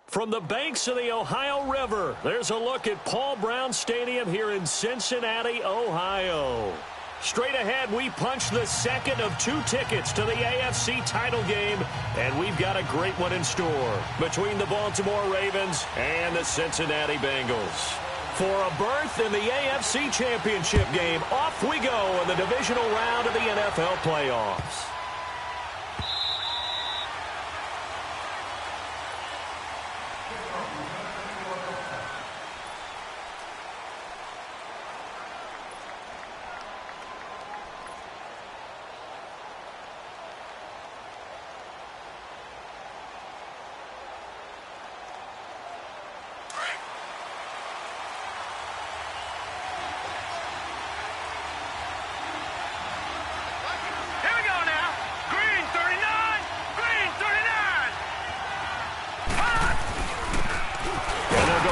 From the banks of the Ohio River, there's a look at Paul Brown Stadium here in Cincinnati, Ohio. Straight ahead, we punch the second of 2 tickets to the AFC title game, and we've got a great one in store between the Baltimore Ravens and the Cincinnati Bengals. For a berth in the AFC Championship game, off we go in the divisional round of the NFL playoffs.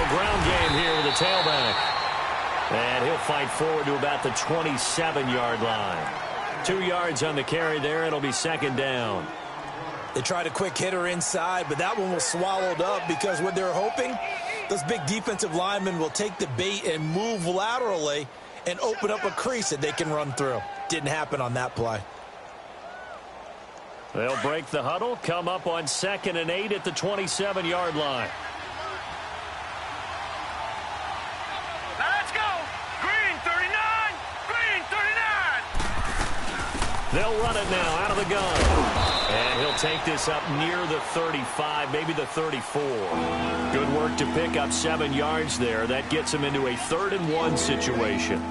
Ground game here with the tailback. And he'll fight forward to about the 27-yard line. 2 yards on the carry there. It'll be second down. They tried a quick hitter inside, but that one was swallowed up because what they're hoping, those big defensive linemen will take the bait and move laterally and open up a crease that they can run through. Didn't happen on that play. They'll break the huddle, come up on 2nd and 8 at the 27-yard line. They'll run it now out of the gun. And he'll take this up near the 35, maybe the 34. Good work to pick up 7 yards there. That gets him into a 3rd and 1 situation.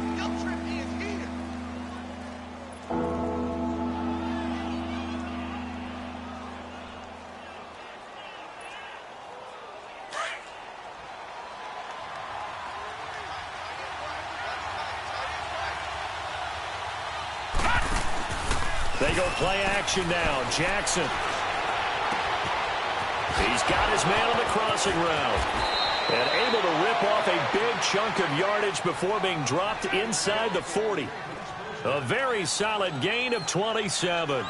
They go play action now. Jackson. He's got his man on the crossing route. And able to rip off a big chunk of yardage before being dropped inside the 40. A very solid gain of 27.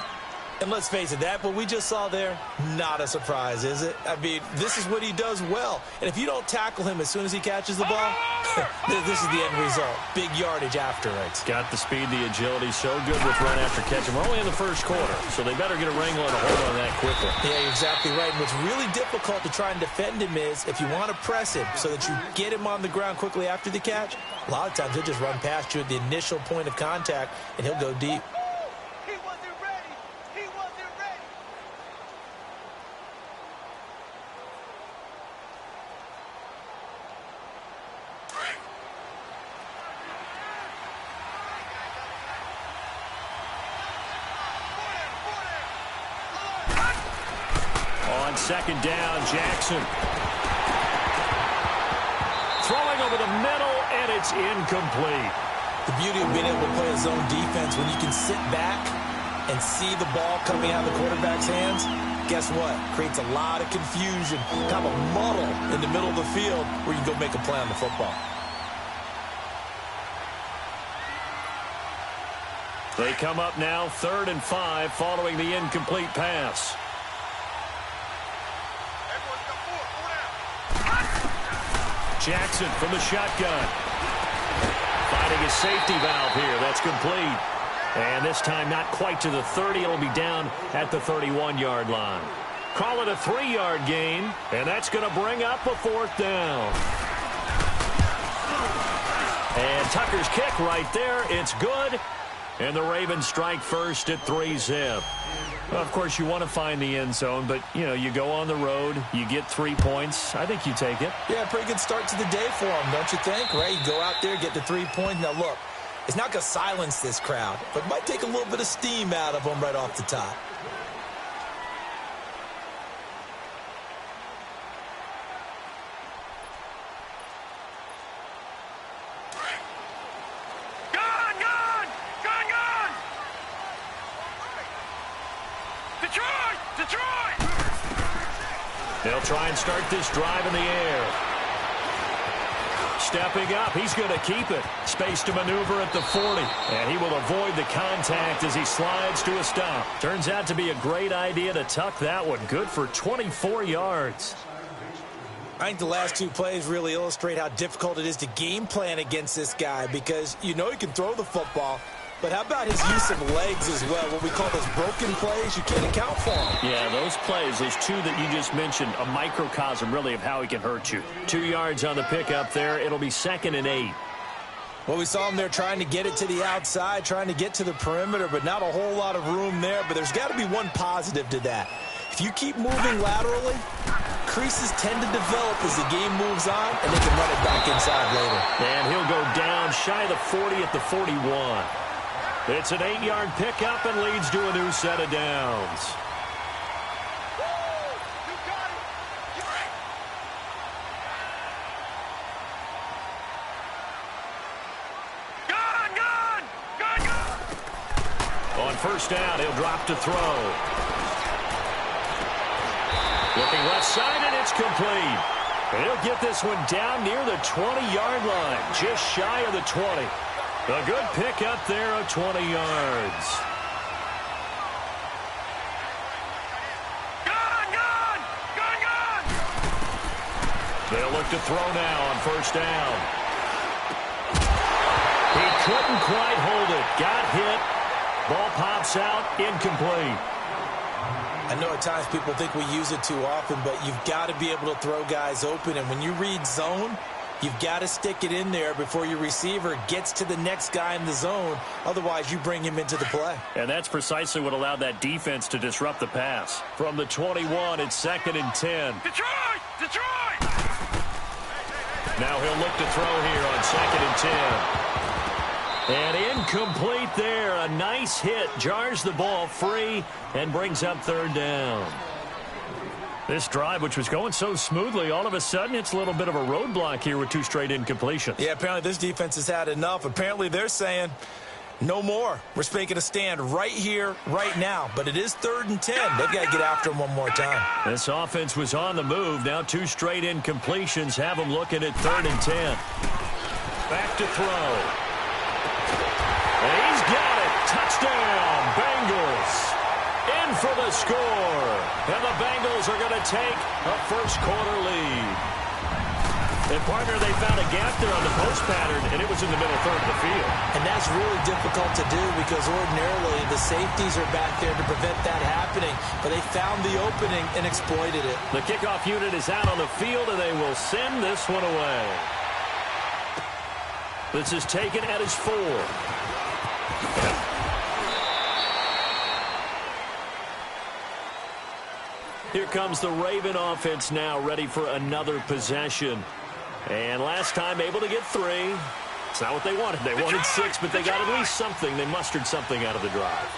And let's face it, that what we just saw there, not a surprise, is it? I mean, this is what he does well. And if you don't tackle him as soon as he catches the ball, this is the end result. Big yardage after it. Got the speed, the agility, so good with run after catch. And we're only in the first quarter, so they better get a wrangle and a hold on that quickly. Yeah, you're exactly right. And what's really difficult to try and defend him is if you want to press him so that you get him on the ground quickly after the catch, a lot of times he'll just run past you at the initial point of contact, and he'll go deep. Second down, Jackson. Throwing over the middle, and it's incomplete. The beauty of being able to play a zone defense when you can sit back and see the ball coming out of the quarterback's hands, guess what? Creates a lot of confusion, kind of a muddle in the middle of the field where you can go make a play on the football. They come up now 3rd and 5 following the incomplete pass. Jackson from the shotgun. Finding his safety valve here. That's complete. And this time not quite to the 30. It'll be down at the 31-yard line. Call it a 3-yard gain, and that's going to bring up a 4th down. And Tucker's kick right there. It's good. And the Ravens strike first at 3-zip. Well, of course, you want to find the end zone, but, you know, you go on the road, you get 3 points. I think you take it. Yeah, pretty good start to the day for him, don't you think? Right? You go out there, get the 3 points. Now, look, it's not going to silence this crowd, but it might take a little bit of steam out of them right off the top. They'll try and start this drive in the air. Stepping up, he's going to keep it. Space to maneuver at the 40. And he will avoid the contact as he slides to a stop. Turns out to be a great idea to tuck that one. Good for 24 yards. I think the last two plays really illustrate how difficult it is to game plan against this guy because you know he can throw the football, but how about his use of legs as well? What we call those broken plays, you can't account for them. Yeah, those plays, those two that you just mentioned, a microcosm really of how he can hurt you. 2 yards on the pickup there. It'll be 2nd and 8. Well, we saw him there trying to get it to the outside, trying to get to the perimeter, but not a whole lot of room there. But there's got to be one positive to that. If you keep moving laterally, creases tend to develop as the game moves on, and they can run it back inside later. And he'll go down shy of the 40 at the 41. It's an 8-yard pickup and leads to a new set of downs. On first down, he'll drop to throw. Looking left side, and it's complete. And he'll get this one down near the 20-yard line, just shy of the 20. A good pickup there of 20 yards. They'll look to throw now on first down. He couldn't quite hold it. Got hit. Ball pops out, incomplete. I know at times people think we use it too often, but you've got to be able to throw guys open. And when you read zone, you've got to stick it in there before your receiver gets to the next guy in the zone. Otherwise, you bring him into the play. And that's precisely what allowed that defense to disrupt the pass. From the 21, it's 2nd and 10. Detroit! Detroit! Now he'll look to throw here on 2nd and 10. And incomplete there. A nice hit. Jars the ball free and brings up 3rd down. This drive, which was going so smoothly, all of a sudden it's a little bit of a roadblock here with 2 straight incompletions. Yeah, apparently this defense has had enough. Apparently they're saying no more. We're making a stand right here, right now. But it is 3rd and 10. They've got to get after him one more time. This offense was on the move. Now 2 straight incompletions have them looking at 3rd and 10. Back to throw. And he's got it. Touchdown, Bengals. In for the score. And the Bengals are going to take a first-quarter lead. And, partner, they found a gap there on the post pattern, and it was in the middle third of the field. And that's really difficult to do because ordinarily the safeties are back there to prevent that happening. But they found the opening and exploited it. The kickoff unit is out on the field, and they will send this one away. This is taken at his 4. Here comes the Raven offense now, ready for another possession. And last time able to get 3. It's not what they wanted. They wanted 6, but they got at least something. They mustered something out of the drive.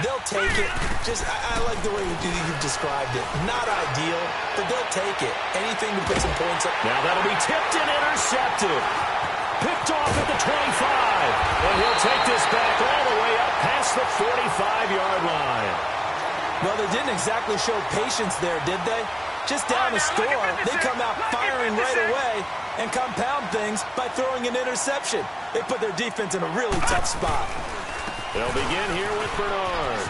They'll take it. I like the way you've described it. Not ideal, but they'll take it. Anything to put some points up. Now that'll be tipped and intercepted. Picked off at the 25. And he'll take this back all the way up past the 45-yard line. Well, they didn't exactly show patience there, did they? Just down a score, they come out firing right away and compound things by throwing an interception. They put their defense in a really tough spot. They'll begin here with Bernard.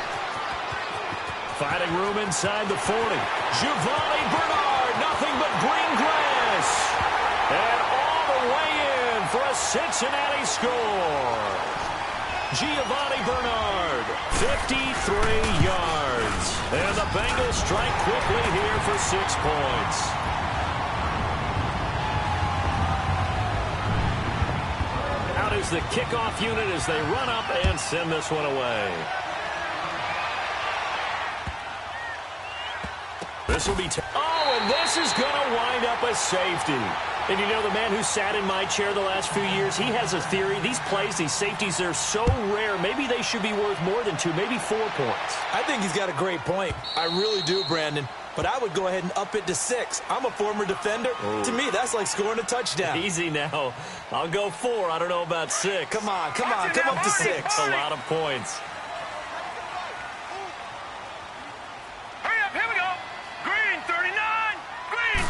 Finding room inside the 40. Giovanni Bernard, nothing but green grass. And all the way in for a Cincinnati score. Giovanni Bernard, 53 yards. And the Bengals strike quickly here for 6 points. Out is the kickoff unit as they run up and send this one away. This will be... Oh, and this is going to wind up a safety. And you know, the man who sat in my chair the last few years, he has a theory. These plays, these safeties, they're so rare. Maybe they should be worth more than 2, maybe 4 points. I think he's got a great point. I really do, Brandon. But I would go ahead and up it to 6. I'm a former defender. Ooh. To me, that's like scoring a touchdown. Easy now. I'll go 4. I don't know about 6. Come on. Come up to 6. A lot of points. Hurry up, here we go. Green, 39. Green.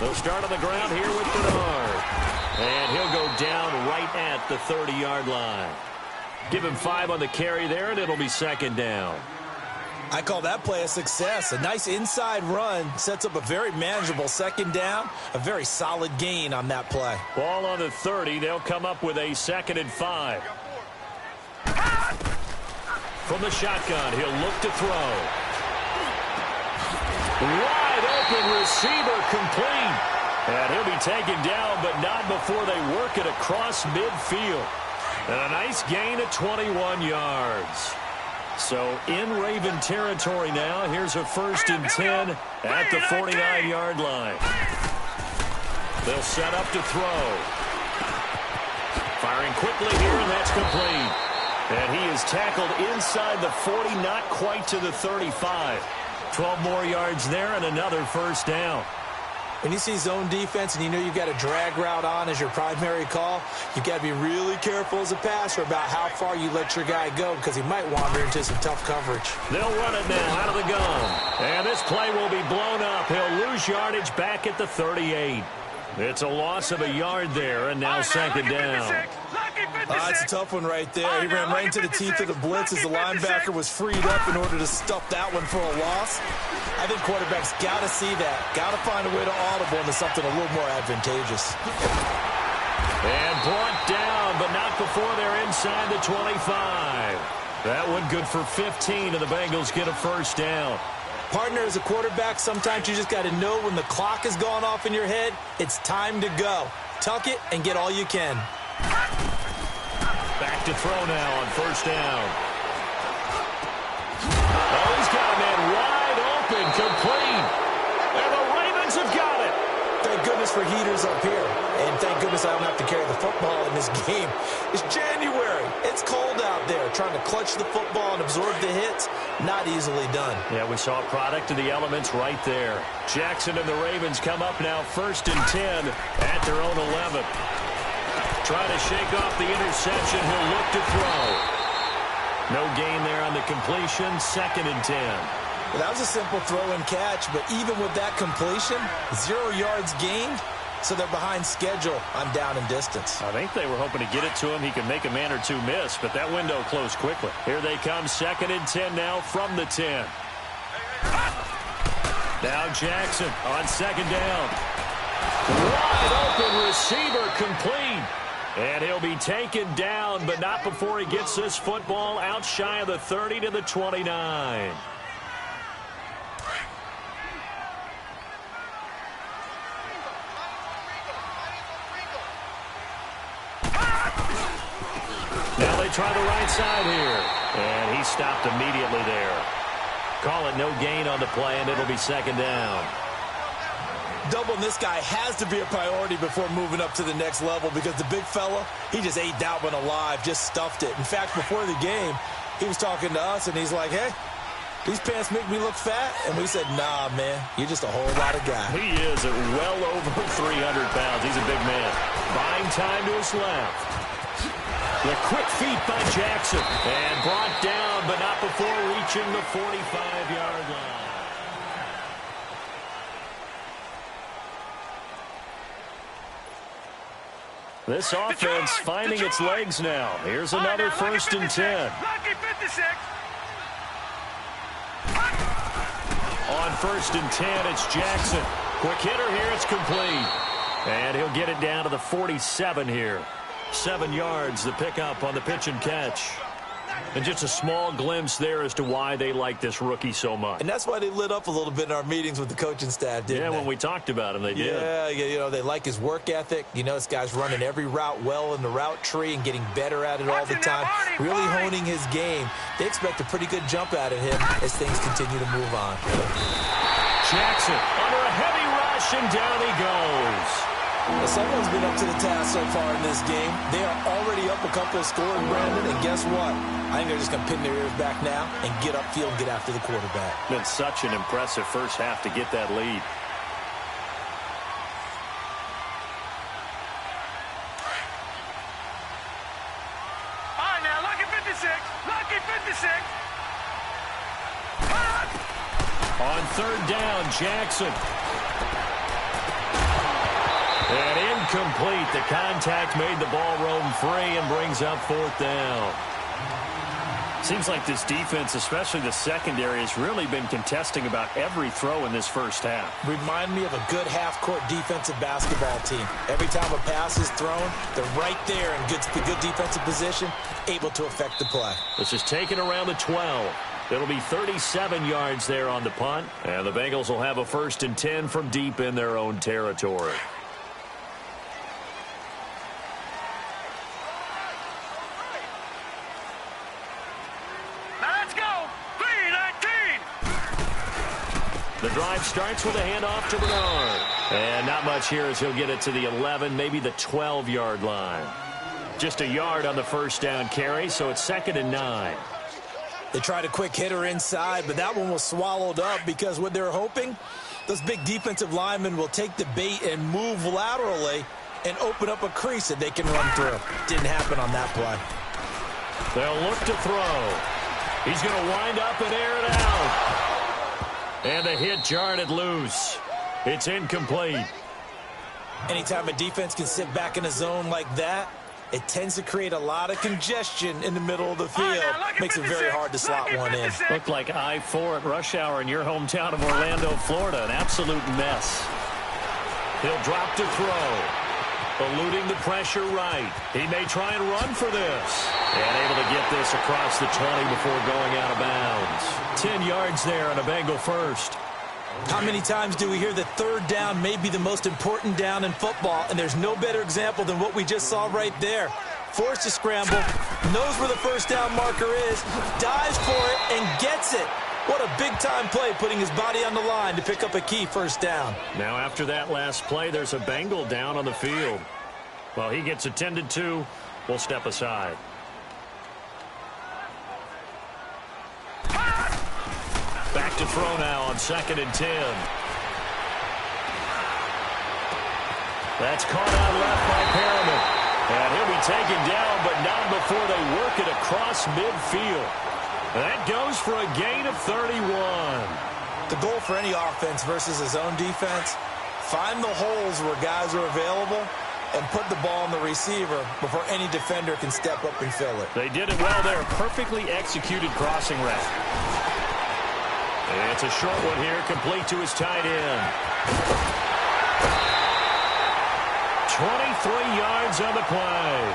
They'll start on the ground here with Bernard. And he'll go down right at the 30-yard line. Give him 5 on the carry there, and it'll be 2nd down. I call that play a success. A nice inside run sets up a very manageable second down, a very solid gain on that play. Ball on the 30. They'll come up with a 2nd and 5. From the shotgun, he'll look to throw. Wide open receiver, complete. And he'll be taken down, but not before they work it across midfield. And a nice gain of 21 yards. So in Raven territory now. Here's a 1st and 10 at the 49-yard line. They'll set up to throw. Firing quickly here, and that's complete. And he is tackled inside the 40, not quite to the 35. 12 more yards there and another 1st down. When you see zone defense and you know you've got a drag route on as your primary call, you've got to be really careful as a passer about how far you let your guy go because he might wander into some tough coverage. They'll run it now out of the gun. And this play will be blown up. He'll lose yardage back at the 38. It's a loss of a yard there, and now 2nd down. That's a tough one right there. He ran right into the teeth of the blitz as the linebacker was freed up in order to stuff that one for a loss. I think quarterbacks got to see that. Got to find a way to audible into something a little more advantageous. And brought down, but not before they're inside the 25. That one good for 15, and the Bengals get a 1st down. Partner, as a quarterback, sometimes you just got to know when the clock has gone off in your head, it's time to go. Tuck it and get all you can. Back to throw now on 1st down. Oh, he's got a man wide open, complete. And the Ravens have got it. Thank goodness for heaters up here. And thank goodness I don't have to carry the football in this game. It's January. It's cold out there. Trying to clutch the football and absorb the hits, not easily done. Yeah, we saw a product of the elements right there. Jackson and the Ravens come up now 1st and 10 at their own 11. Trying to shake off the interception. He'll look to throw. No gain there on the completion. 2nd and 10. Well, that was a simple throw and catch, but even with that completion, 0 yards gained, so they're behind schedule on down and distance. I think they were hoping to get it to him. He could make a man or two miss, but that window closed quickly. Here they come, 2nd and 10 now from the 10. Now Jackson on 2nd down. Wide open receiver, complete. And he'll be taken down, but not before he gets this football out shy of the 30 to the 29. Now they try the right side here. And he stopped immediately there. Call it no gain on the play, and it'll be 2nd down. Doubling this guy has to be a priority before moving up to the next level because the big fella, he just ate that one alive, just stuffed it. In fact, before the game, he was talking to us, and he's like, hey, these pants make me look fat. And we said, nah, man, you're just a whole lot of guy. He is at well over 300 pounds. He's a big man. Buying time to his left. The quick feet by Jackson. And brought down, but not before reaching the 45-yard line. This offense finding its legs now. Here's another 1st and 10. On 1st and 10, it's Jackson. Quick hitter here, it's complete. And he'll get it down to the 47 here. 7 yards, the pickup on the pitch and catch. And just a small glimpse there as to why they like this rookie so much. And that's why they lit up a little bit in our meetings with the coaching staff, didn't they? Yeah, when we talked about him, they did. Yeah, you know, they like his work ethic. You know, this guy's running every route well in the route tree and getting better at it all the time. Really honing his game. They expect a pretty good jump out of him as things continue to move on. Jackson under a heavy rush, and down he goes. Well, someone's been up to the task so far in this game. They are already up a couple of scores, Brandon, and guess what? I think they're just going to pin their ears back now and get upfield and get after the quarterback. Been such an impressive first half to get that lead. All right, now, lucky 56. Lucky 56. On 3rd down, Jackson. And incomplete. The contact made the ball roam free and brings up 4th down. Seems like this defense, especially the secondary, has really been contesting about every throw in this first half. Remind me of a good half-court defensive basketball team. Every time a pass is thrown, they're right there in good defensive position, able to affect the play. This is taken around the 12. It'll be 37 yards there on the punt, and the Bengals will have a 1st and 10 from deep in their own territory. The drive starts with a handoff to Bernard. And not much here as he'll get it to the 11, maybe the 12-yard line. Just a yard on the first down carry, so it's 2nd and 9. They tried a quick hitter inside, but that one was swallowed up because what they're hoping, those big defensive linemen will take the bait and move laterally and open up a crease that they can run through. Didn't happen on that play. They'll look to throw. He's going to wind up and air it out. And the hit jarred it loose. It's incomplete. Anytime a defense can sit back in a zone like that, it tends to create a lot of congestion in the middle of the field. Makes it very hard to slot one in. Looked like I-4 at rush hour in your hometown of Orlando, Florida. An absolute mess. He'll drop to throw. Eluding the pressure right. He may try and run for this. And able to get this across the 20 before going out of bounds. 10 yards there on a Bengal first. How many times do we hear that third down may be the most important down in football, and there's no better example than what we just saw right there. Forced to scramble, knows where the first down marker is, dives for it, and gets it. What a big-time play, putting his body on the line to pick up a key first down. Now after that last play, there's a Bengal down on the field. Well, he gets attended to. We'll step aside. Back to throw now on 2nd and 10. That's caught out left by Perriman. And he'll be taken down, but not before they work it across midfield. That goes for a gain of 31. The goal for any offense versus his own defense, find the holes where guys are available and put the ball on the receiver before any defender can step up and fill it. They did it well there. Perfectly executed crossing route. It's a short one here, complete to his tight end. 23 yards on the play.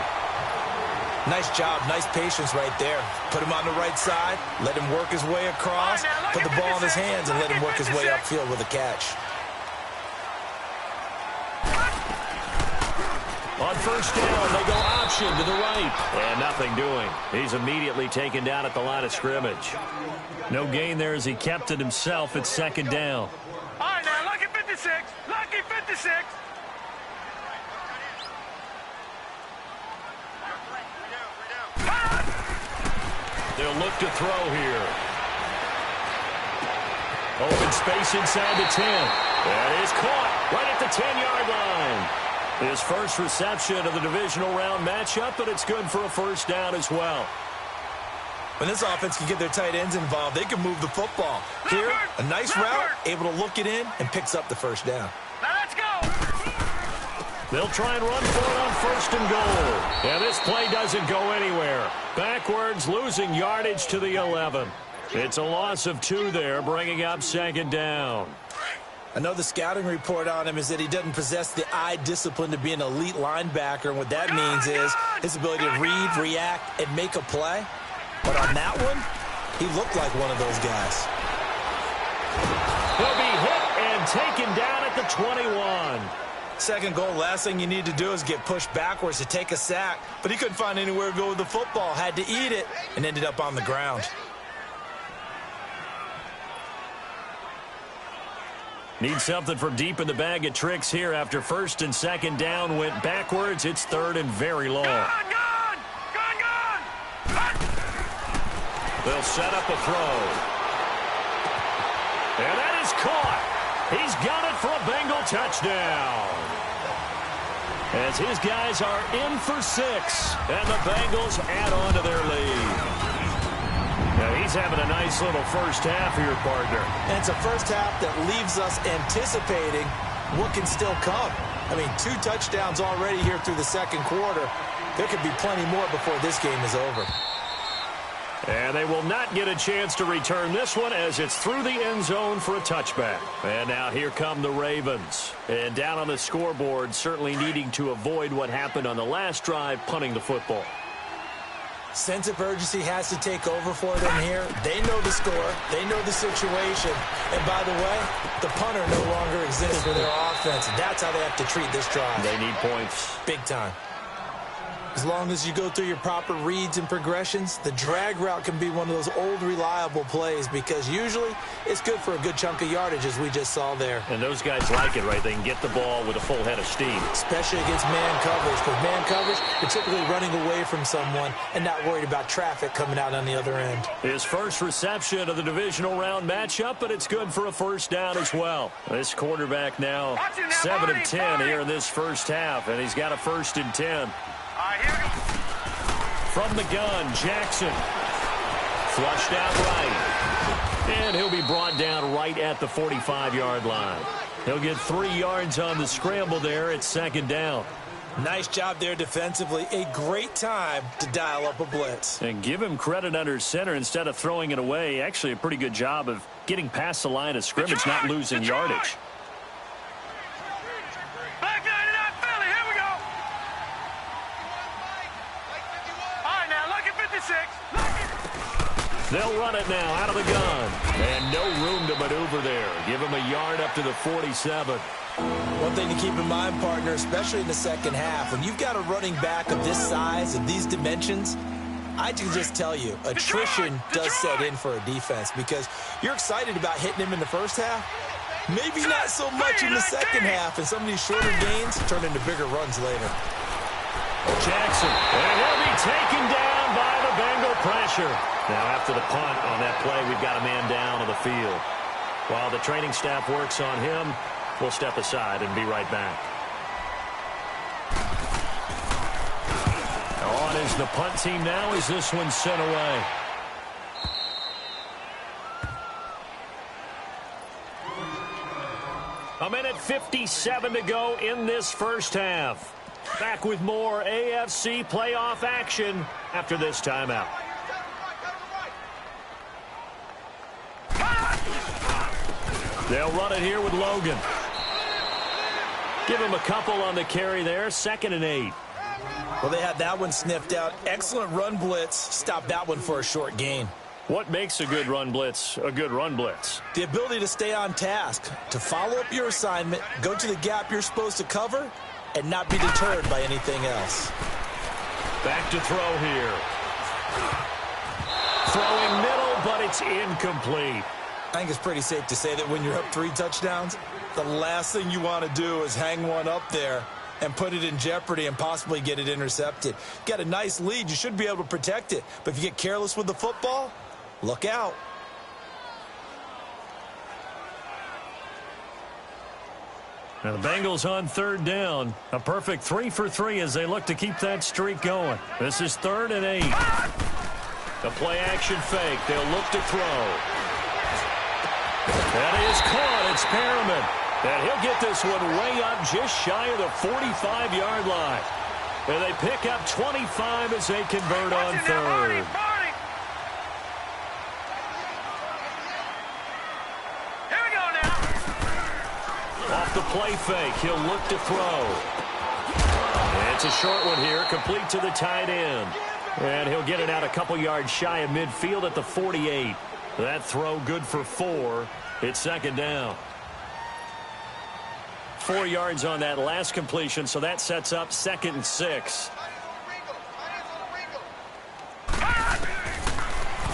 Nice job, nice patience right there. Put him on the right side, let him work his way across, put the ball in his hands, and let him work his way upfield with a catch. On first down, they go option to the right. And nothing doing. He's immediately taken down at the line of scrimmage. No gain there as he kept it himself at 2nd down. All right, now, lucky 56. Lucky 56. They'll look to throw here. Open space inside the 10. That is caught right at the 10-yard line. His first reception of the divisional round matchup, but it's good for a first down as well. When this offense can get their tight ends involved, they can move the football. Here, a nice route, able to look it in, and picks up the first down. Now let's go. They'll try and run for it on 1st and goal. And this play doesn't go anywhere. Backwards, losing yardage to the 11. It's a loss of 2 there, bringing up 2nd down. I know the scouting report on him is that he doesn't possess the eye discipline to be an elite linebacker, and what that means is his ability to read, react, and make a play. But on that one, he looked like one of those guys. He'll be hit and taken down at the 21. 2nd goal, last thing you need to do is get pushed backwards to take a sack. But he couldn't find anywhere to go with the football, had to eat it, and ended up on the ground. Need something from deep in the bag of tricks here after 1st and 2nd down went backwards. It's 3rd and very long. Gone. They'll set up a throw. And that is caught. He's got it for a Bengal touchdown. As his guys are in for 6, and the Bengals add on to their lead. Now he's having a nice little first half here, partner. And it's a first half that leaves us anticipating what can still come. I mean, 2 touchdowns already here through the 2nd quarter. There could be plenty more before this game is over. And they will not get a chance to return this one as it's through the end zone for a touchback. And now here come the Ravens. And down on the scoreboard, certainly needing to avoid what happened on the last drive, punting the football. Sense of urgency has to take over for them here. They know the score. They know the situation. And by the way, the punter no longer exists for their offense. And that's how they have to treat this drive. They need points. Big time. As long as you go through your proper reads and progressions, the drag route can be one of those old reliable plays because usually it's good for a good chunk of yardage as we just saw there. And those guys like it, right? They can get the ball with a full head of steam. Especially against man coverage. With man coverage, you're typically running away from someone and not worried about traffic coming out on the other end. His first reception of the divisional round matchup, but it's good for a first down as well. This quarterback now 7 of 10 here in this first half, and he's got a 1st and 10. From the gun, Jackson. Flushed out right. And he'll be brought down right at the 45-yard line. He'll get 3 yards on the scramble there at 2nd down. Nice job there defensively. A great time to dial up a blitz. And give him credit under center instead of throwing it away. Actually, a pretty good job of getting past the line of scrimmage, not losing yardage. They'll run it now out of the gun. And no room to maneuver there. Give him a yard up to the 47. One thing to keep in mind, partner, especially in the second half, when you've got a running back of this size, of these dimensions, I can just tell you, attrition does set in for a defense because you're excited about hitting him in the first half. Maybe not so much in the second half, and some of these shorter gains turn into bigger runs later. Jackson, and he'll be taken down by the Bengal pressure. Now after the punt on that play, we've got a man down on the field. While the training staff works on him, we'll step aside and be right back. On is the punt team now as this one's sent away. A minute 57 to go in this first half. Back with more AFC playoff action after this timeout. They'll run it here with Logan. Give him a couple on the carry there. 2nd and 8. Well, they had that one sniffed out. Excellent run blitz. Stop that one for a short gain. What makes a good run blitz a good run blitz? The ability to stay on task, to follow up your assignment, go to the gap you're supposed to cover, and not be deterred by anything else. Back to throw here. Throwing middle, but it's incomplete. I think it's pretty safe to say that when you're up 3 touchdowns, the last thing you want to do is hang one up there and put it in jeopardy and possibly get it intercepted. Got a nice lead. You should be able to protect it. But if you get careless with the football, look out. Now the Bengals on 3rd down. A perfect 3 for 3 as they look to keep that streak going. This is 3rd and 8. The play action fake. They'll look to throw. That is caught. It's Perriman. And he'll get this one way up just shy of the 45-yard line. And they pick up 25 as they convert on 3rd. Here we go now. Off the play fake, he'll look to throw. And it's a short one here, complete to the tight end. And he'll get it out a couple yards shy of midfield at the 48. That throw good for 4. It's 2nd down. 4 yards on that last completion, so that sets up 2nd and 6.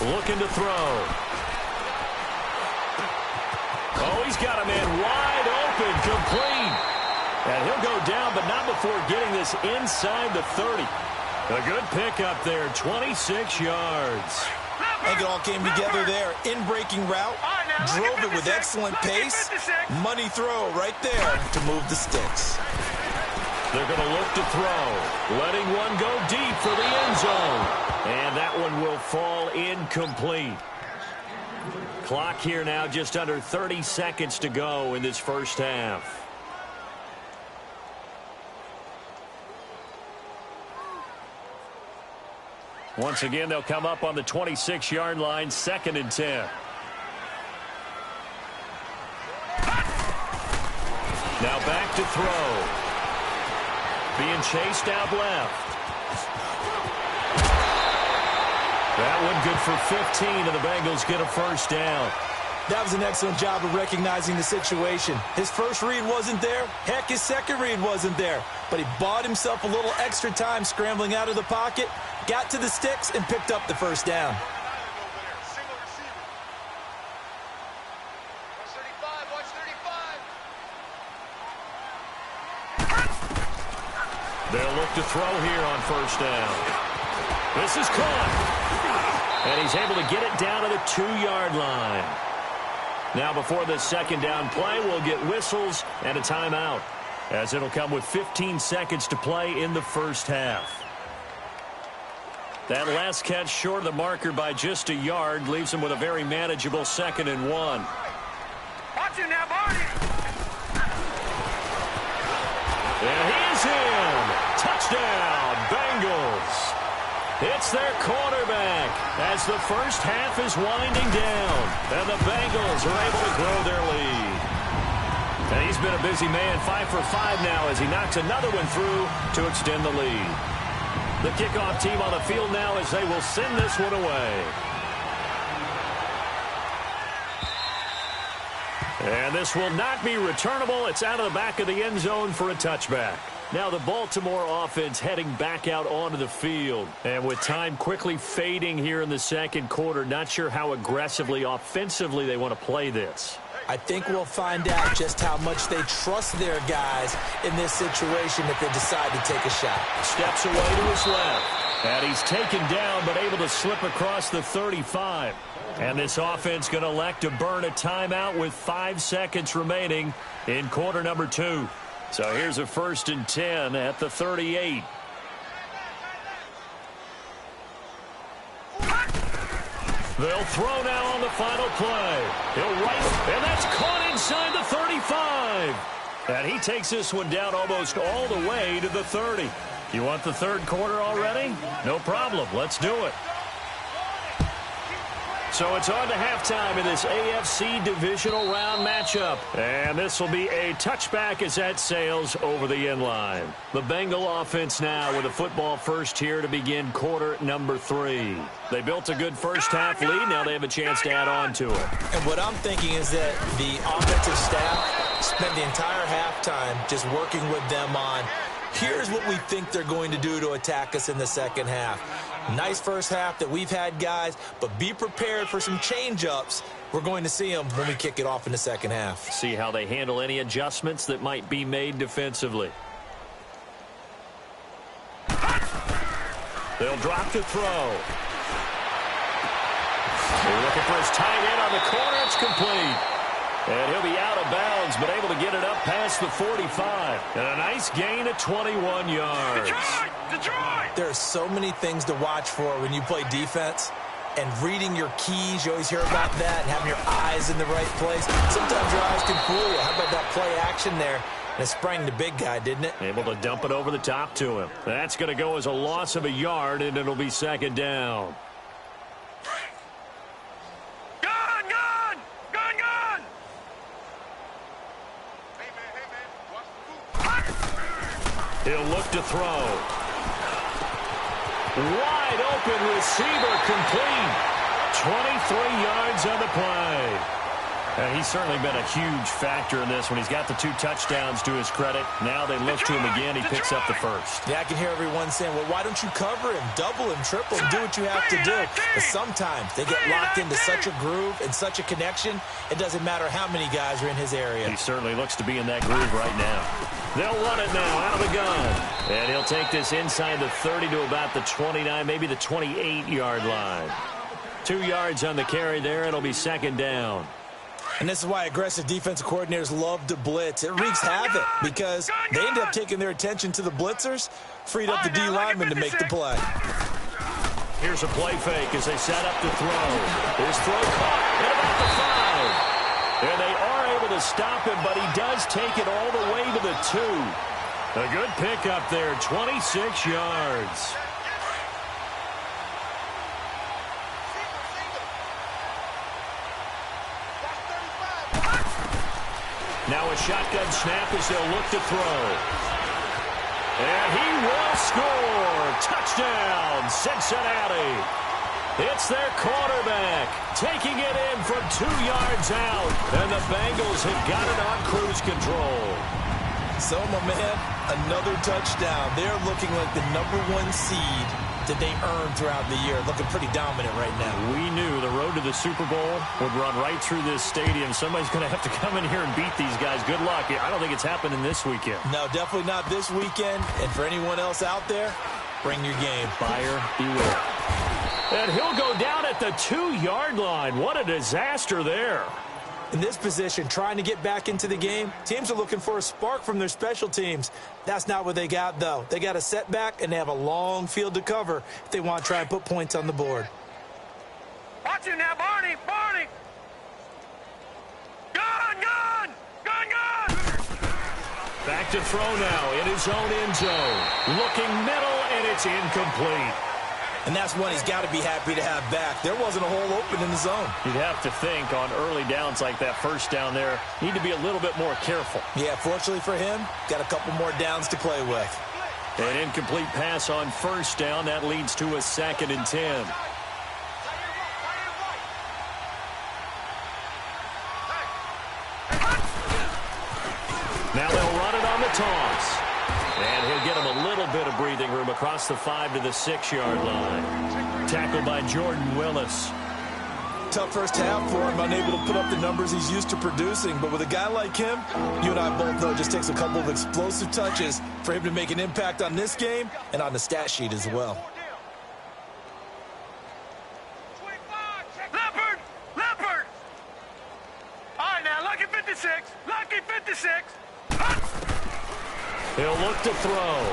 Looking to throw. Oh, he's got a man wide open, complete. And he'll go down, but not before getting this inside the 30. A good pickup there, 26 yards. I think it all came together there. In-breaking route, drove it with excellent pace. Money throw right there to move the sticks. They're going to look to throw. Letting one go deep for the end zone. And that one will fall incomplete. Clock here now just under 30 seconds to go in this first half. Once again, they'll come up on the 26-yard line, 2nd and 10. Now back to throw. Being chased out left. That one good for 15, and the Bengals get a first down. That was an excellent job of recognizing the situation. His first read wasn't there. Heck, his second read wasn't there. But he bought himself a little extra time scrambling out of the pocket, got to the sticks, and picked up the first down. They'll look to throw here on first down. This is caught. And he's able to get it down to the 2-yard line. Now before this second down play, we'll get whistles and a timeout, as it'll come with 15 seconds to play in the first half. That last catch short of the marker by just a yard leaves him with a very manageable 2nd and 1. Watch it now, Barney. And he's in. Touchdown, Bengals. It's their quarterback as the first half is winding down, and the Bengals are able to grow their lead. And he's been a busy man, 5 for 5 now as he knocks another one through to extend the lead. The kickoff team on the field now as they will send this one away. And this will not be returnable. It's out of the back of the end zone for a touchback. Now the Baltimore offense heading back out onto the field. And with time quickly fading here in the second quarter, not sure how aggressively, offensively they want to play this. I think we'll find out just how much they trust their guys in this situation if they decide to take a shot. Steps away to his left. And he's taken down but able to slip across the 35. And this offense going to elect to burn a timeout with 5 seconds remaining in quarter number 2. So here's a 1st and 10 at the 38. They'll throw now on the final play. He'll right, and that's caught inside the 35. And he takes this one down almost all the way to the 30. You want the third quarter already? No problem. Let's do it. So it's on to halftime in this AFC Divisional round matchup. And this will be a touchback as that sails over the end line. The Bengal offense now with a football first here to begin quarter number 3. They built a good first half lead. Now they have a chance to add on to it. And what I'm thinking is that the offensive staff spent the entire halftime just working with them on, here's what we think they're going to do to attack us in the second half. Nice first half that we've had, guys, but be prepared for some change-ups. We're going to see them when we kick it off in the second half. See how they handle any adjustments that might be made defensively. They'll drop to throw. They're looking for his tight end on the corner. It's complete. And he'll be out of bounds, but able to get it up past the 45. And a nice gain of 21 yards. Detroit! There are so many things to watch for when you play defense. And reading your keys, you always hear about that, and having your eyes in the right place. Sometimes your eyes can fool you. How about that play action there? And it sprang the big guy, didn't it? Able to dump it over the top to him. That's going to go as a loss of a yard, and it'll be second down. He'll look to throw. Wide open receiver complete. 23 yards on the play. And he's certainly been a huge factor in this when he's got the 2 touchdowns to his credit. Now they look to him again. He picks up the first. Yeah, I can hear everyone saying, well, why don't you cover him, double him, triple him, do what you have to do. But sometimes they get locked into such a groove and such a connection, it doesn't matter how many guys are in his area. He certainly looks to be in that groove right now. They'll run it now out of the gun. And he'll take this inside the 30 to about the 29, maybe the 28-yard line. 2 yards on the carry there. It'll be second down. And this is why aggressive defensive coordinators love to blitz. It wreaks havoc because they end up taking their attention to the blitzers, freed up the D lineman to make the play. Here's a play fake as they set up to throw. His throw caught at about the 5. And they are able to stop him, but he does take it all the way to the 2. A good pickup there, 26 yards. Now a shotgun snap as they'll look to throw. And he will score. Touchdown, Cincinnati. It's their quarterback taking it in from 2 yards out. And the Bengals have got it on cruise control. So, my man, another touchdown. They're looking like the #1 seed that they earned throughout the year. Looking pretty dominant right now. We knew the road to the Super Bowl would run right through this stadium. Somebody's going to have to come in here and beat these guys. Good luck. I don't think it's happening this weekend. No, definitely not this weekend. And for anyone else out there, bring your game. Buyer beware. And he'll go down at the 2-yard line. What a disaster there. In this position, trying to get back into the game, teams are looking for a spark from their special teams. That's not what they got, though. They got a setback, and they have a long field to cover if they want to try and put points on the board. Watch him now, Barney! Barney! Gun! Gun! Gun! Gun! Back to throw now in his own end zone. Looking middle, and it's incomplete. And that's one he's got to be happy to have back. There wasn't a hole open in the zone. You'd have to think on early downs like that first down there, need to be a little bit more careful. Yeah, fortunately for him, got a couple more downs to play with. An incomplete pass on first down. That leads to a 2nd and 10. Now they'll run it on the toss. And he'll get him a little bit of breathing room across the 5 to the 6-yard line. Tackled by Jordan Willis. Tough first half for him, unable to put up the numbers he's used to producing. But with a guy like him, you and I both know it just takes a couple of explosive touches for him to make an impact on this game and on the stat sheet as well. Leopard! Leopard! All right, now, lucky 56. Lucky 56. He'll look to throw.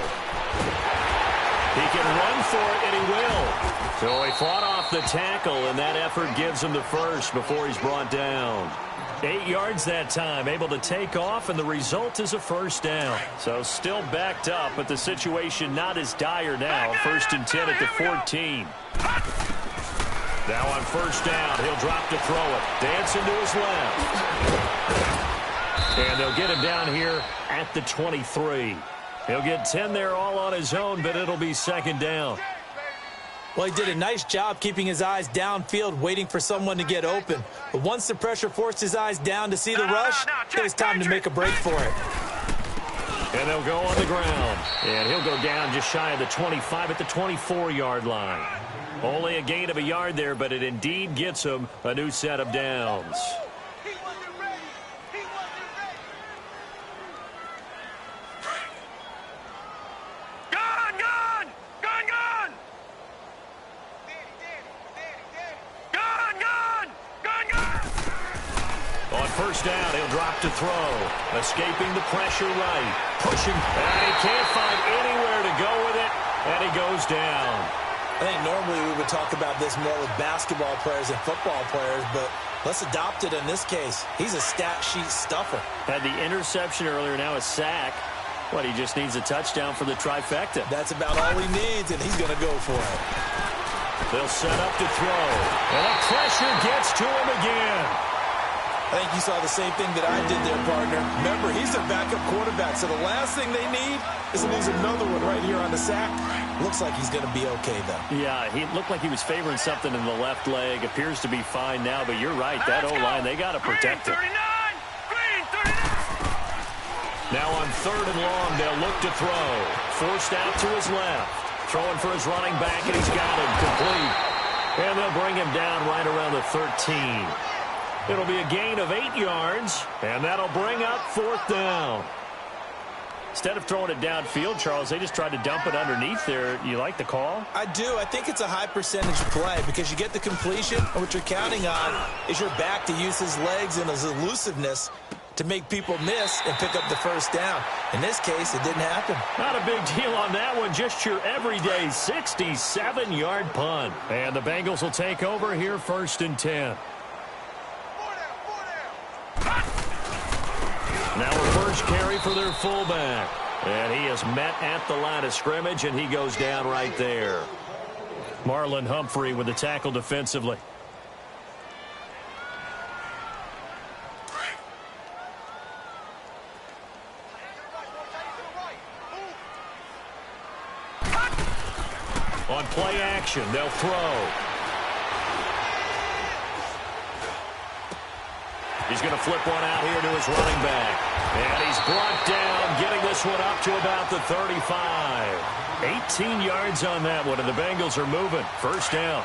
He can run for it, and he will. So he fought off the tackle, and that effort gives him the first before he's brought down. 8 yards that time, able to take off, and the result is a first down. So still backed up, but the situation not as dire now. 1st and 10 at the 14. Now on first down, he'll drop to throw it. Dancing to his left. And they'll get him down here at the 23. He'll get 10 there all on his own, but it'll be 2nd down. Well, he did a nice job keeping his eyes downfield, waiting for someone to get open. But once the pressure forced his eyes down to see the rush, it was time to make a break for it. And they'll go on the ground. And he'll go down just shy of the 25 at the 24-yard line. Only a gain of a yard there, but it indeed gets him a new set of downs. First down, he'll drop to throw. Escaping the pressure right. Pushing, and he can't find anywhere to go with it, and he goes down. I think normally we would talk about this more with basketball players and football players, but let's adopt it in this case. He's a stat sheet stuffer. Had the interception earlier, now a sack. What, he just needs a touchdown for the trifecta. That's about all he needs, and he's going to go for it. They'll set up to throw, and the pressure gets to him again. I think you saw the same thing that I did there, partner. Remember, he's their backup quarterback, so the last thing they need is to lose another one right here on the sack. Looks like he's going to be okay, though. Yeah, he looked like he was favoring something in the left leg. Appears to be fine now, but you're right. That O-line, they got to protect him. Green 39! Now on 3rd and long, they'll look to throw. Forced out to his left. Throwing for his running back, and he's got him complete. And they'll bring him down right around the 13. It'll be a gain of 8 yards, and that'll bring up 4th down. Instead of throwing it downfield, Charles, they just tried to dump it underneath there. You like the call? I do. I think it's a high percentage play because you get the completion, and what you're counting on is your back to use his legs and his elusiveness to make people miss and pick up the first down. In this case, it didn't happen. Not a big deal on that one. Just your everyday 67-yard punt. And the Bengals will take over here 1st and 10. Now a first carry for their fullback. And he is met at the line of scrimmage, and he goes down right there. Marlon Humphrey with the tackle defensively. On play action, they'll throw. He's going to flip one out here to his running back. And he's brought down, getting this one up to about the 35. 18 yards on that one, and the Bengals are moving. First down.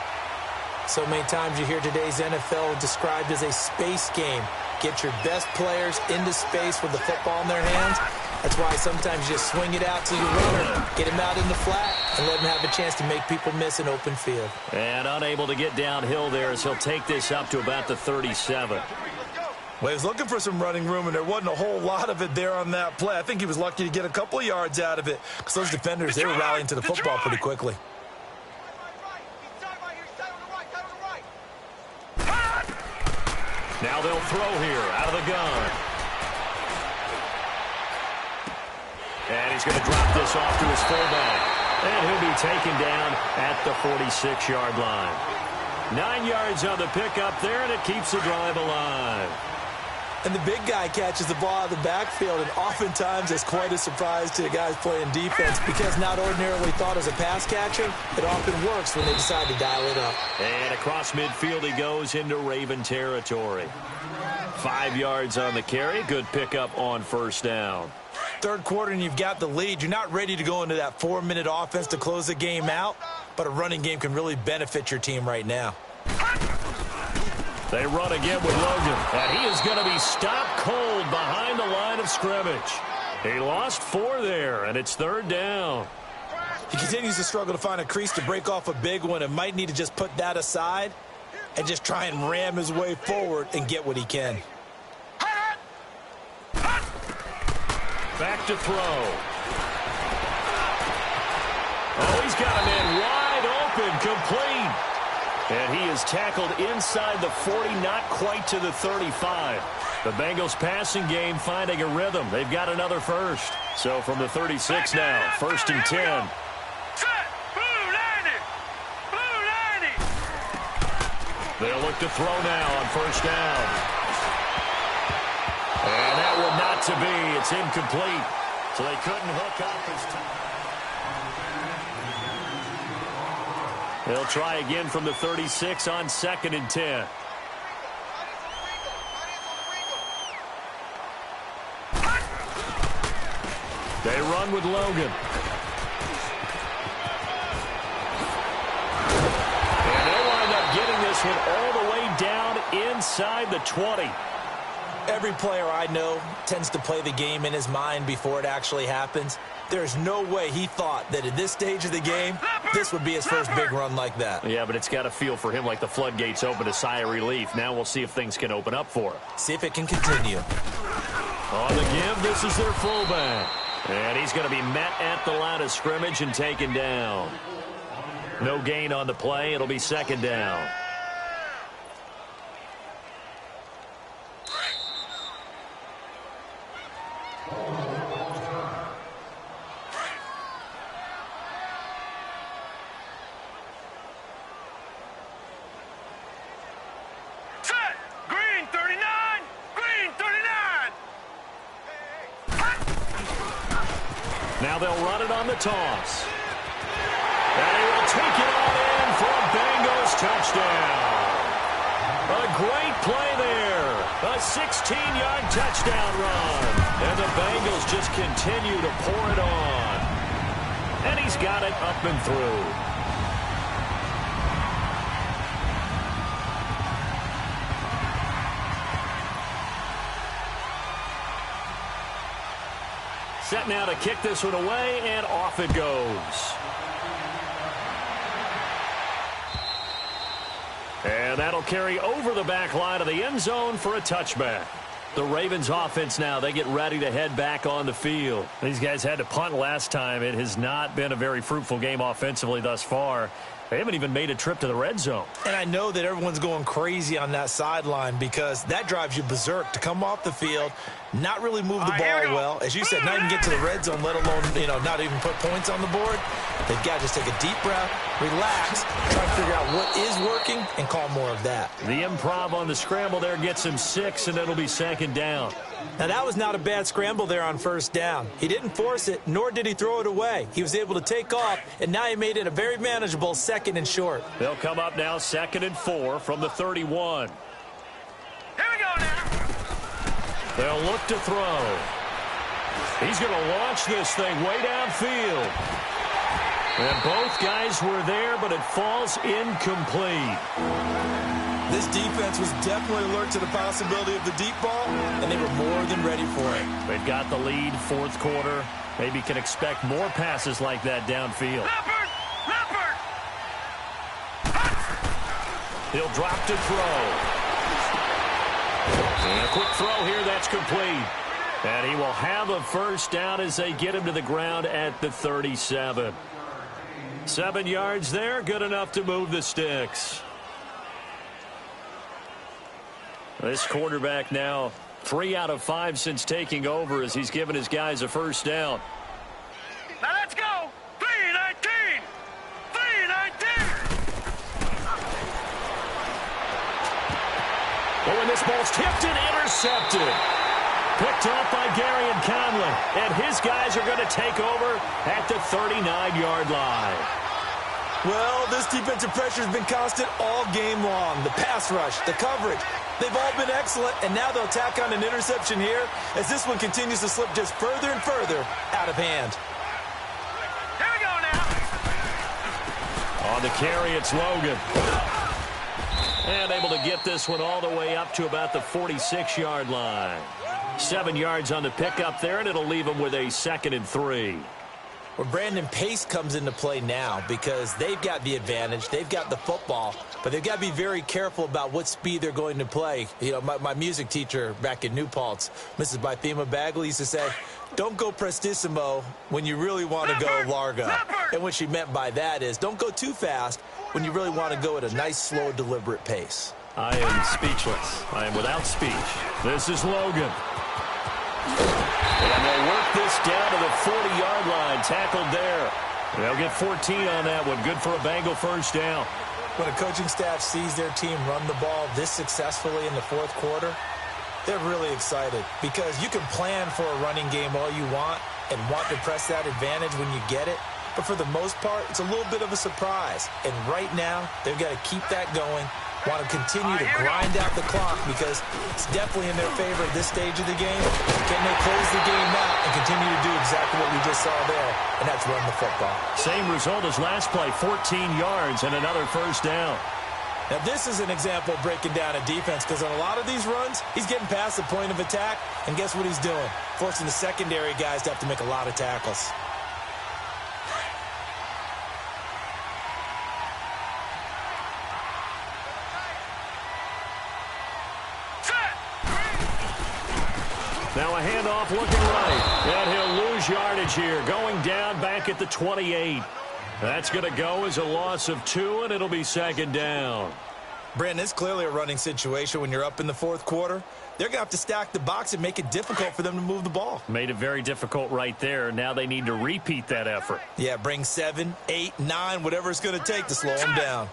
So many times you hear today's NFL described as a space game. Get your best players into space with the football in their hands. That's why sometimes you just swing it out to your runner, get him out in the flat, and let him have a chance to make people miss an open field. And unable to get downhill there as he'll take this up to about the 37. Well, he was looking for some running room, and there wasn't a whole lot of it there on that play. I think he was lucky to get a couple of yards out of it because those defenders, they were rallying to the football pretty quickly. Now they'll throw here out of the gun. And he's going to drop this off to his fullback. And he'll be taken down at the 46-yard line. 9 yards on the pickup there, and it keeps the drive alive. And the big guy catches the ball out of the backfield, and oftentimes it's quite a surprise to the guys playing defense because not ordinarily thought as a pass catcher, it often works when they decide to dial it up. And across midfield he goes into Raven territory. 5 yards on the carry. Good pickup on first down. Third quarter and you've got the lead. You're not ready to go into that 4-minute offense to close the game out, but a running game can really benefit your team right now. They run again with Logan, and he is going to be stopped cold behind the line of scrimmage. He lost 4 there, and it's third down. He continues to struggle to find a crease to break off a big one and might need to just put that aside and just try and ram his way forward and get what he can. Back to throw. Oh, he's got a man wide open, complete. And he is tackled inside the 40, not quite to the 35. The Bengals passing game finding a rhythm. They've got another first. So from the 36 now, first and 10. They'll look to throw now on first down. And that will not to be. It's incomplete. So they couldn't hook up his time. They'll try again from the 36 on second and 10. They run with Logan. And they'll wind up getting this one all the way down inside the 20. Every player I know tends to play the game in his mind before it actually happens. There's no way he thought that at this stage of the game, this would be his first big run like that. Yeah, but it's got to feel for him like the floodgates open, a sigh of relief. Now we'll see if things can open up for him. See if it can continue. On the give, this is their fullback. And he's going to be met at the line of scrimmage and taken down. No gain on the play. It'll be second down. Now they'll run it on the toss. And he will take it all in for a Bengals touchdown. A great play there. A 16-yard touchdown run. And the Bengals just continue to pour it on. And he's got it up and through. Set now to kick this one away, and off it goes. And that'll carry over the back line of the end zone for a touchback. The Ravens offense now, they get ready to head back on the field. These guys had to punt last time. It has not been a very fruitful game offensively thus far. They haven't even made a trip to the red zone. And I know that everyone's going crazy on that sideline because that drives you berserk to come off the field, not really move the ball well. As you said, not even get to the red zone, let alone, not even put points on the board. They've got to just take a deep breath, relax, try to figure out what is working, and call more of that. The improv on the scramble there gets him 6, and it'll be second down. Now, that was not a bad scramble there on first down. He didn't force it, nor did he throw it away. He was able to take off, and now he made it a very manageable 2nd and short. They'll come up now 2nd and 4 from the 31. Here we go now. They'll look to throw. He's going to launch this thing way downfield. And both guys were there, but it falls incomplete. This defense was definitely alert to the possibility of the deep ball, and they were more than ready for it. They've got the lead, 4th quarter. Maybe can expect more passes like that downfield. Leopard! Leopard! He'll drop to throw. And a quick throw here, that's complete. And he will have a first down as they get him to the ground at the 37. 7 yards there, good enough to move the sticks. This quarterback now 3 out of 5 since taking over as he's given his guys a first down. Now let's go! 3-19! 3-19! Oh, and this ball's tipped and intercepted. Picked off by Gary and Conley. And his guys are going to take over at the 39-yard line. Well, this defensive pressure has been constant all game long. The pass rush, the coverage, they've all been excellent, and now they'll tack on an interception here as this one continues to slip just further and further out of hand. Here we go now. On the carry, it's Logan. And able to get this one all the way up to about the 46-yard line. 7 yards on the pickup there, and it'll leave them with a 2nd and 3. Well, Brandon, pace comes into play now because they've got the advantage. They've got the football, but they've got to be very careful about what speed they're going to play. You know, my music teacher back in New Paltz, Mrs. Bythema Bagley, used to say, don't go prestissimo when you really want to go largo. And what she meant by that is don't go too fast when you really want to go at a nice, slow, deliberate pace. I am speechless. I am without speech. This is Logan. And they'll work this down to the 40-yard line. Tackled there. They'll get 14 on that one. Good for a Bengal first down. When a coaching staff sees their team run the ball this successfully in the 4th quarter, they're really excited because you can plan for a running game all you want and want to press that advantage when you get it. But for the most part, it's a little bit of a surprise. And right now, they've got to keep that going. Want to continue to grind out the clock because it's definitely in their favor at this stage of the game. Can they close the game out and continue to do exactly what we just saw there, and that's run the football. Same result as last play, 14 yards and another first down. Now, this is an example of breaking down a defense because on a lot of these runs, he's getting past the point of attack, and guess what he's doing? Forcing the secondary guys to have to make a lot of tackles. Now a handoff looking right. And he'll lose yardage here. Going down back at the 28. That's going to go as a loss of 2, and it'll be 2nd down. Brandon, it's clearly a running situation when you're up in the 4th quarter. They're going to have to stack the box and make it difficult for them to move the ball. Made it very difficult right there. Now they need to repeat that effort. Yeah, bring 7, 8, 9, whatever it's going to take to slow them down.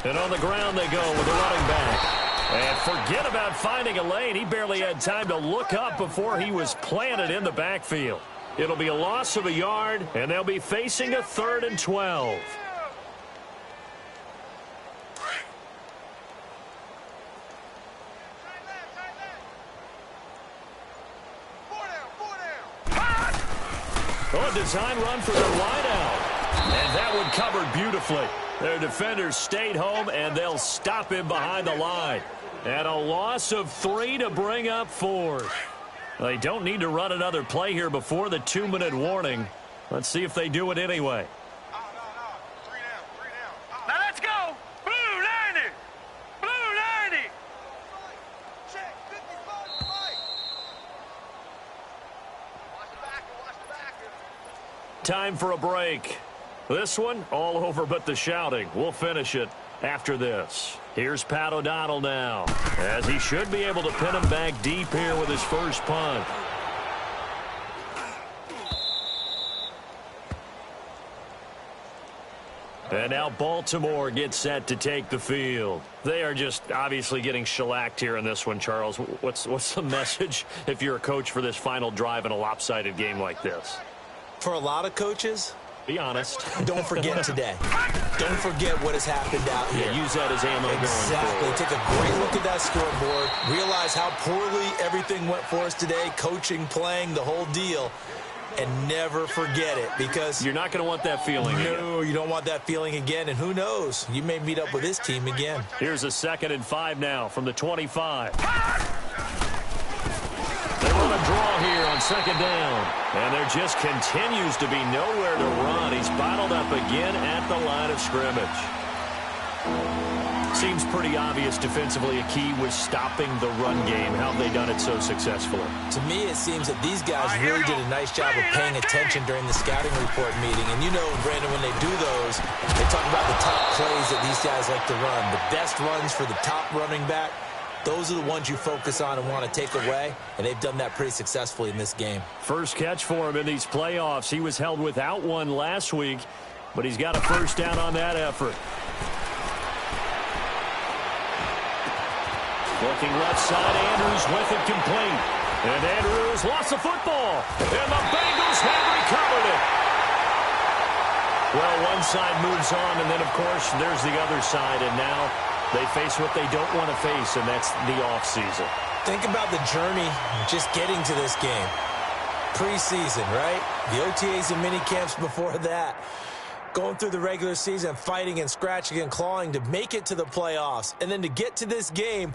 And on the ground they go with the running back. And forget about finding a lane. He barely had time to look up before he was planted in the backfield. It'll be a loss of a yard, and they'll be facing a 3rd and 12. Oh, a design run for their wideout. And that one covered beautifully. Their defenders stayed home, and they'll stop him behind the line. And a loss of 3 to bring up 4th. They don't need to run another play here before the 2-minute warning. Let's see if they do it anyway. Now let's go! Blue 90! Blue 90! Check, 55 to fight! Watch the backer, watch the backer. Time for a break. This one, all over but the shouting. We'll finish it after this. Here's Pat O'Donnell now, as he should be able to pin him back deep here with his first punt. And now Baltimore gets set to take the field. They are just obviously getting shellacked here in this one, Charles. What's the message if you're a coach for this final drive in a lopsided game like this? For a lot of coaches, be honest. Don't forget today. Don't forget what has happened out here. Yeah, use that as ammo going forward. Take a great look at that scoreboard. Realize how poorly everything went for us today. Coaching, playing, the whole deal. And never forget it, because you're not going to want that feeling again. No, you don't want that feeling again. And who knows? You may meet up with this team again. Here's a 2nd and 5 now from the 25. They run a draw here on 2nd down. And there just continues to be nowhere to run. He's bottled up again at the line of scrimmage. Seems pretty obvious defensively a key was stopping the run game. How have they done it so successfully? To me, it seems that these guys really did a nice job of paying attention during the scouting report meeting. And you know, Brandon, when they do those, they talk about the top plays that these guys like to run. The best runs for the top running back, those are the ones you focus on and want to take away. And they've done that pretty successfully in this game. First catch for him in these playoffs. He was held without one last week, but he's got a first down on that effort. Looking left side, Andrews with it complete. And Andrews lost the football. And the Bengals have recovered it. Well, one side moves on, and then, of course, there's the other side. And now they face what they don't want to face, and that's the offseason. Think about the journey just getting to this game. Preseason, right? The OTAs and mini camps before that. Going through the regular season, fighting and scratching and clawing to make it to the playoffs. And then to get to this game